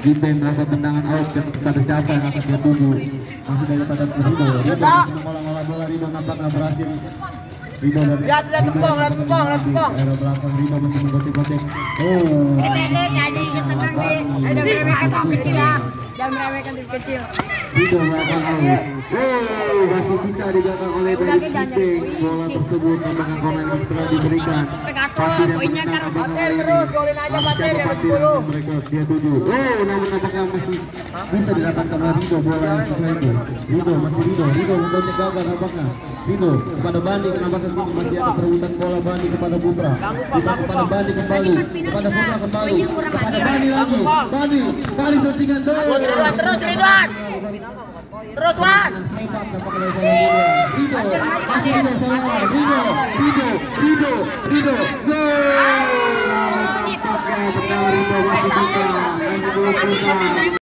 Kita yang melakukan tendangan out kepada siapa yang akan dia tuju. Masih daripada Rido masih mengolah-olah bola. Rido nampaknya berhasil. Rido dari lihat tepung. era belakang. Rido masih menggocek-gocek. Jangan meremehkan tim kecil. Rido melakukan out. Masih bisa digagal oleh dari Kipeng. Bola tersebut nampaknya komen telah diberikan. Patir yang menang apakah kali ini siapa Patir yang mereka dia tuju. Namun apakah masih bisa didapatkan oleh Rido bola yang sisa itu. Rido menggocek gagal apakah Rido kepada Bandi. Apakah sini masih ada perebutan bola Bandi kepada Putra. Kepada Bandi kembali kepada Putra kembali kepada Bandi lagi. Bandi settingan Terus Ridwan. Terus Wan. Rido masih Rido saya Rido nampaknya benar Rido masih bisa belum bisa.